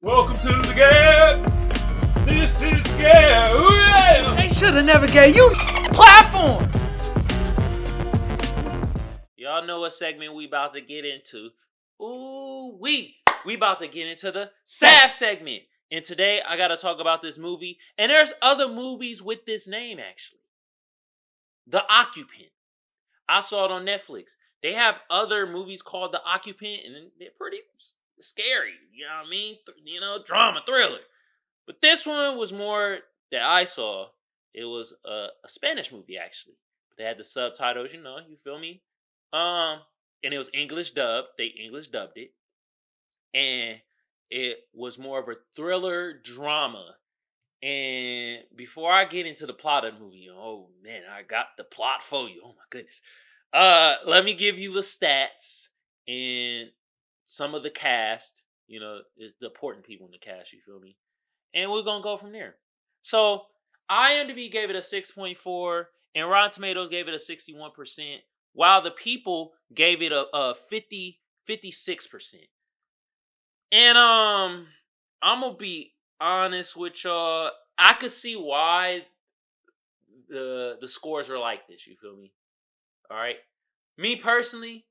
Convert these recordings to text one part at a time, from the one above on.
Welcome to the G.A.B. This is G.A.B. They should have never gave you platform. Y'all know what segment we about to get into. We about to get into the SAF segment. And today I got to talk about this movie. And there's other movies with this name, actually. The Occupant. I saw it on Netflix. They have other movies called The Occupant, and they're pretty scary. You know what I mean? Drama, thriller. But this one was more that I saw. It was a Spanish movie, actually. But they had the subtitles, you feel me? And it was English dubbed. They English dubbed it. And it was more of a thriller drama. And before I get into the plot of the movie, oh man, I got the plot for you. Oh my goodness. Let me give you the stats and some of the cast, the important people in the cast, you feel me? And we're going to go from there. So, IMDb gave it a 6.4 and Rotten Tomatoes gave it a 61%, while the people gave it a 56%. And I'm going to be honest with y'all, I could see why the scores are like this, you feel me? All right. Me personally,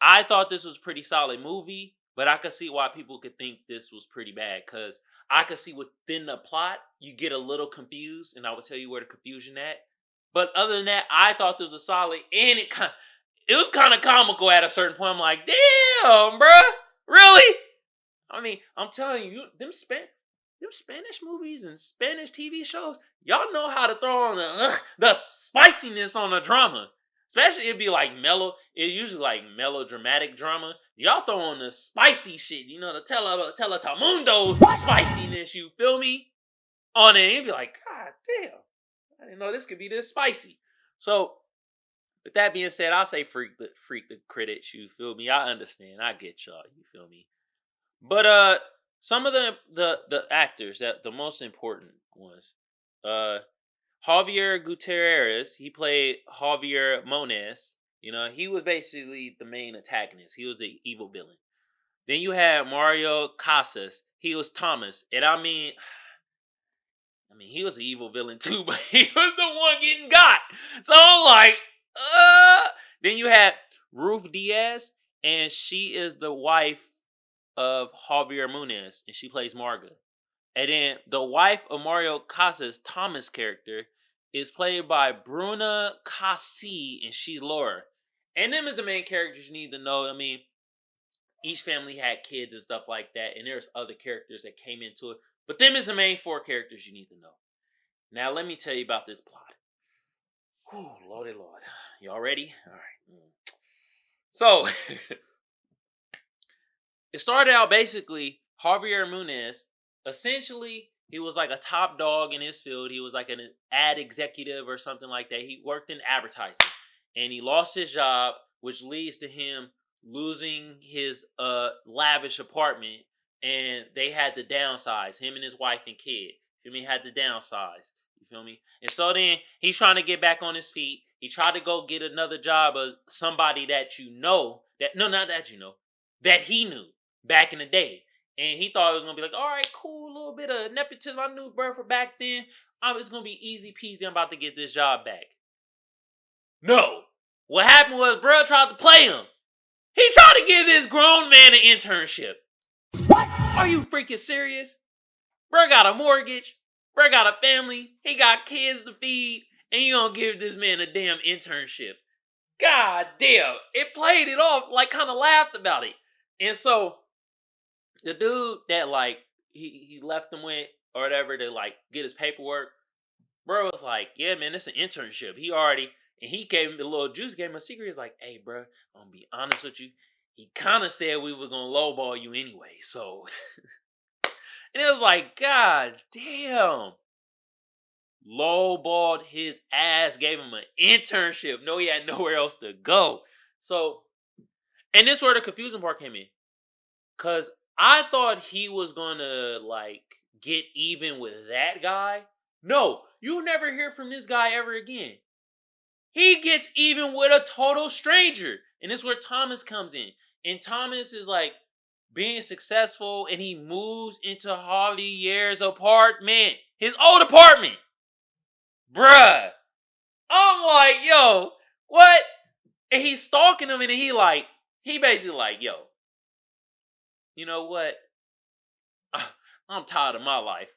I thought this was a pretty solid movie, but I could see why people could think this was pretty bad, because I could see within the plot, you get a little confused, and I will tell you where the confusion at. But other than that, I thought this was solid, and it was kind of comical at a certain point. I'm like, damn, bruh, really? I mean, I'm telling you, them Spanish movies and Spanish TV shows, y'all know how to throw on the spiciness on a drama. Especially it'd be like mellow. It usually like melodramatic drama. Y'all throw on the spicy shit, the Teletamundo spiciness, you feel me? On it, it'd be like, God damn, I didn't know this could be this spicy. So, with that being said, I'll say freak the critics, you feel me? I understand, I get y'all, you feel me? But some of the actors, that the most important ones, Javier Gutierrez, he played Javier Moniz. He was basically the main antagonist. He was the evil villain. Then you had Mario Casas. He was Thomas. And I mean, he was the evil villain too, but he was the one getting got. So I'm like, Then you had Ruth Diaz, and she is the wife of Javier Muniz, and she plays Marga. And then the wife of Mario Casas, Thomas' character, is played by Bruna Kasi, and she's Laura. And them is the main characters you need to know. I mean, each family had kids and stuff like that, and there's other characters that came into it. But them is the main four characters you need to know. Now, let me tell you about this plot. Whew, Lordy Lord. Y'all ready? All right. So, it started out basically, Javier Muniz, essentially, he was like a top dog in his field. He was like an ad executive or something like that. He worked in advertising. And he lost his job, which leads to him losing his lavish apartment. And they had to downsize, him and his wife and kid. You feel me? Had to downsize. You feel me? And so then he's trying to get back on his feet. He tried to go get another job of somebody that that he knew back in the day. And he thought it was going to be like, all right, cool, a little bit of nepotism. I knew bro for back then. It's going to be easy peasy. I'm about to get this job back. No. What happened was bro tried to play him. He tried to give this grown man an internship. What? Are you freaking serious? Bro got a mortgage. Bro got a family. He got kids to feed. And you don't give this man a damn internship. God damn. It played it off, like kind of laughed about it. And so the dude that like he left him with or whatever to like get his paperwork, bro was like, yeah man, it's an internship. He gave him the little juice, gave him a secret. He's like, hey bro, I'm gonna be honest with you. He kind of said we were gonna lowball you anyway, so. And it was like, God damn. Lowballed his ass, gave him an internship. No, he had nowhere else to go. So, and this is where the confusing part came in. Because I thought he was going to, like, get even with that guy. No, you'll never hear from this guy ever again. He gets even with a total stranger. And this is where Thomas comes in. And Thomas is like, being successful, and he moves into Javier's apartment. His old apartment. Bruh. I'm like, yo, what? And he's stalking him, and he basically like, yo, you know what? I'm tired of my life.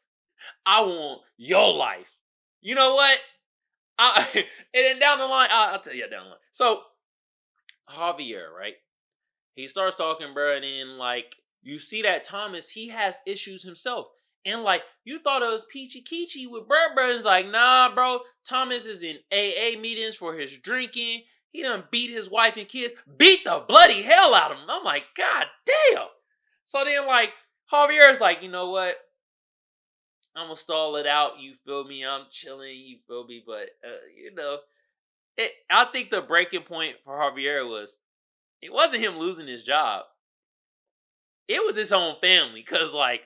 I want your life. You know what? And then down the line, I'll tell you down the line. So, Javier, right? He starts talking, bro, and then, like, you see that Thomas, he has issues himself. And, like, you thought it was peachy keechy with bro, and it's like, nah, bro. Thomas is in AA meetings for his drinking. He done beat his wife and kids. Beat the bloody hell out of him. I'm like, God damn. So then, like, Javier's like, you know what? I'm gonna stall it out. You feel me? I'm chilling. You feel me? But, I think the breaking point for Javier was, it wasn't him losing his job. It was his own family. Because, like,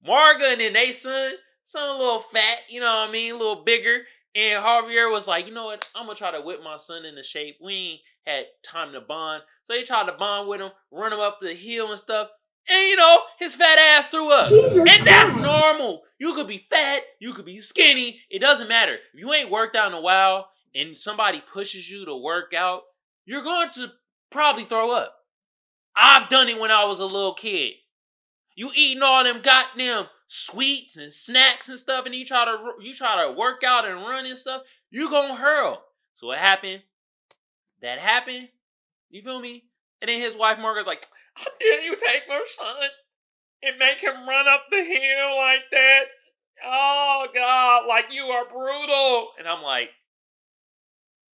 Marga and then they son a little fat, you know what I mean? A little bigger. And Javier was like, you know what? I'm going to try to whip my son into shape. We ain't had time to bond. So he tried to bond with him, run him up the hill and stuff. And, his fat ass threw up. And that's normal. You could be fat. You could be skinny. It doesn't matter. If you ain't worked out in a while and somebody pushes you to work out, you're going to probably throw up. I've done it when I was a little kid. You eating all them goddamn sweets and snacks and stuff, and you try to work out and run and stuff, you gonna hurl. So what happened? That happened. You feel me? And then his wife Margaret's like, how dare you take my son and make him run up the hill like that? Oh God, like you are brutal. And I'm like,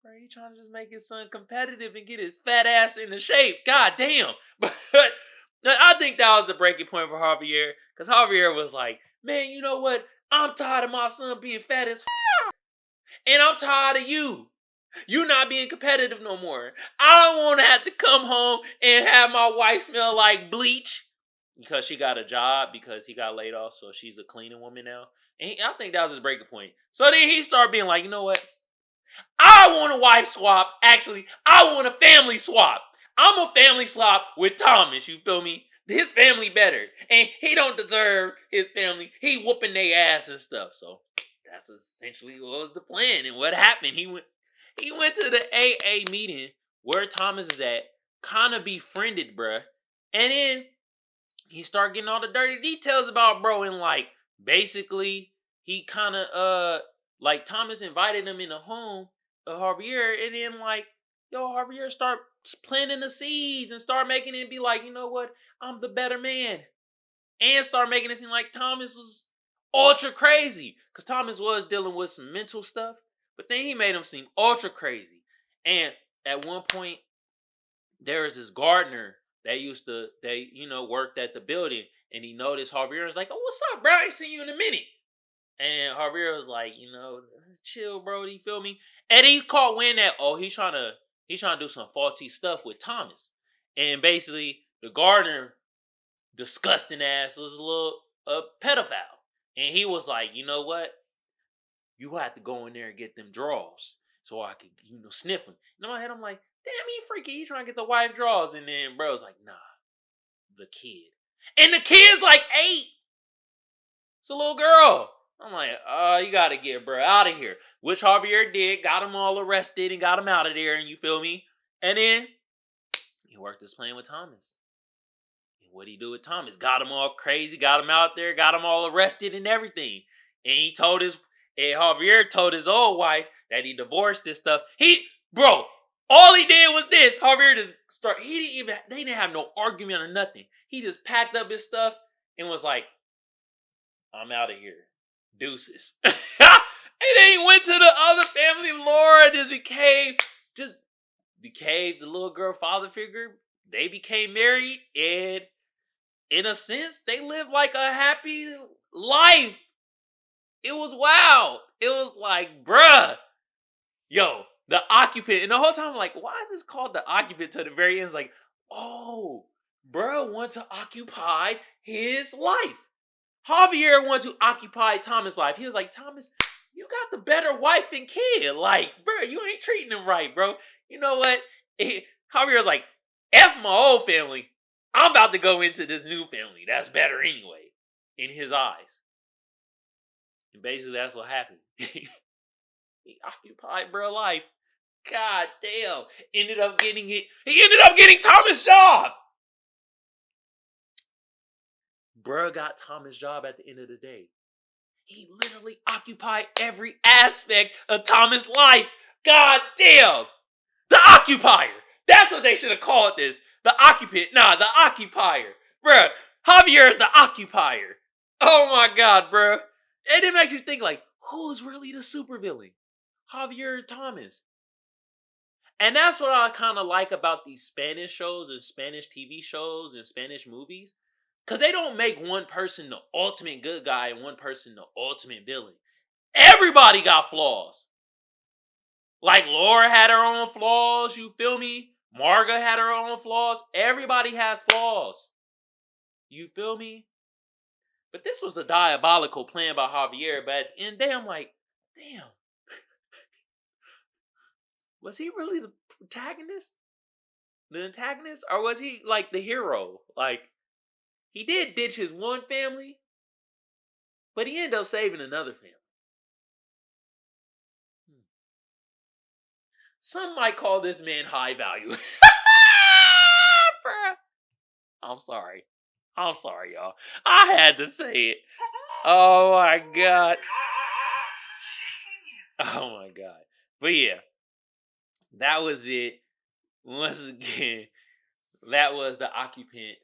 bro, he trying to just make his son competitive and get his fat ass into shape. God damn. But I think that was the breaking point for Javier. Because Javier was like, man, you know what? I'm tired of my son being fat as and I'm tired of you. You not being competitive no more. I don't want to have to come home and have my wife smell like bleach. Because she got a job, because he got laid off, so she's a cleaning woman now. And I think that was his breaking point. So then he started being like, you know what? I want a wife swap. Actually, I want a family swap. I'm a family swap with Thomas, you feel me? His family better. And he don't deserve his family. He whooping their ass and stuff. So that's essentially what was the plan. And what happened? He went to the AA meeting where Thomas is at, kind of befriended, bruh. And then he started getting all the dirty details about bro. And like, basically, he kind of, like Thomas invited him in the home of Javier. And then like, yo, Javier start planting the seeds and start making it be like, you know what? I'm the better man. And start making it seem like Thomas was ultra crazy. Because Thomas was dealing with some mental stuff. But then he made him seem ultra crazy. And at one point, there was this gardener that worked at the building. And he noticed Javier was like, oh, what's up, bro? I ain't seen you in a minute. And Javier was like, chill, bro. You feel me? And he caught wind that, he's trying to do some faulty stuff with Thomas. And basically, the gardener, disgusting ass, was a little pedophile. And he was like, you know what? You have to go in there and get them draws so I can, sniff them. In my head, I'm like, damn, he freaky. He trying to get the wife draws. And then bro's like, nah, the kid. And the kid's like 8. It's a little girl. I'm like, you got to get bro out of here. Which Javier did. Got him all arrested and got him out of there. And you feel me? And then he worked his plan with Thomas. And what'd he do with Thomas? Got him all crazy. Got him out there. Got him all arrested and everything. And Javier told his old wife that he divorced this stuff. All he did was this. Javier they didn't have no argument or nothing. He just packed up his stuff and was like, I'm out of here. Deuces. And then he went to the other family. Laura became the little girl father figure. They became married. And in a sense, they lived like a happy life. It was wild. It was like, bruh. Yo, the Occupant. And the whole time I'm like, why is this called the Occupant? To the very end, it's like, oh, bruh wants to occupy his life. Javier wants to occupy Thomas' life. He was like, Thomas, you got the better wife and kid. Like, bro, you ain't treating him right, bro. You know what? Javier was like, F my old family. I'm about to go into this new family. That's better anyway, in his eyes. And basically, that's what happened. He occupied bro life. God damn. Ended up getting it. He ended up getting Thomas' job. Bruh got Thomas' job at the end of the day. He literally occupied every aspect of Thomas' life. God damn. The occupier. That's what they should have called this. The occupant. Nah, the occupier. Bruh, Javier is the occupier. Oh my God, bruh. And it makes you think like, who's really the supervillain? Javier or Thomas? And that's what I kind of like about these Spanish shows and Spanish TV shows and Spanish movies. Because they don't make one person the ultimate good guy and one person the ultimate villain. Everybody got flaws. Like Laura had her own flaws, you feel me? Marga had her own flaws. Everybody has flaws. You feel me? But this was a diabolical plan by Javier. But at the end of the day, I'm like, damn. Was he really the protagonist? The antagonist? Or was he like the hero? Like, he did ditch his one family, but he ended up saving another family. Some might call this man high value. Bruh. I'm sorry, y'all. I had to say it. Oh my God. Oh my God. But yeah, that was it. Once again, that was The Occupant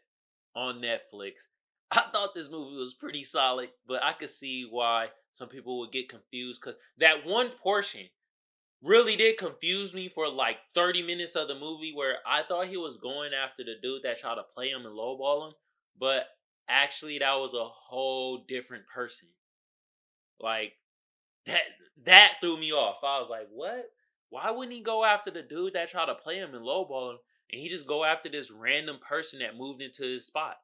on Netflix. I thought this movie was pretty solid, but I could see why some people would get confused because that one portion really did confuse me for like 30 minutes of the movie where I thought he was going after the dude that tried to play him and lowball him, but actually that was a whole different person. Like that threw me off. I was like, what? Why wouldn't he go after the dude that tried to play him and lowball him and he just go after this random person that moved into his spot?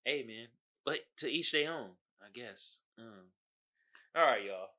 Hey man, but to each their own, I guess. All right, y'all.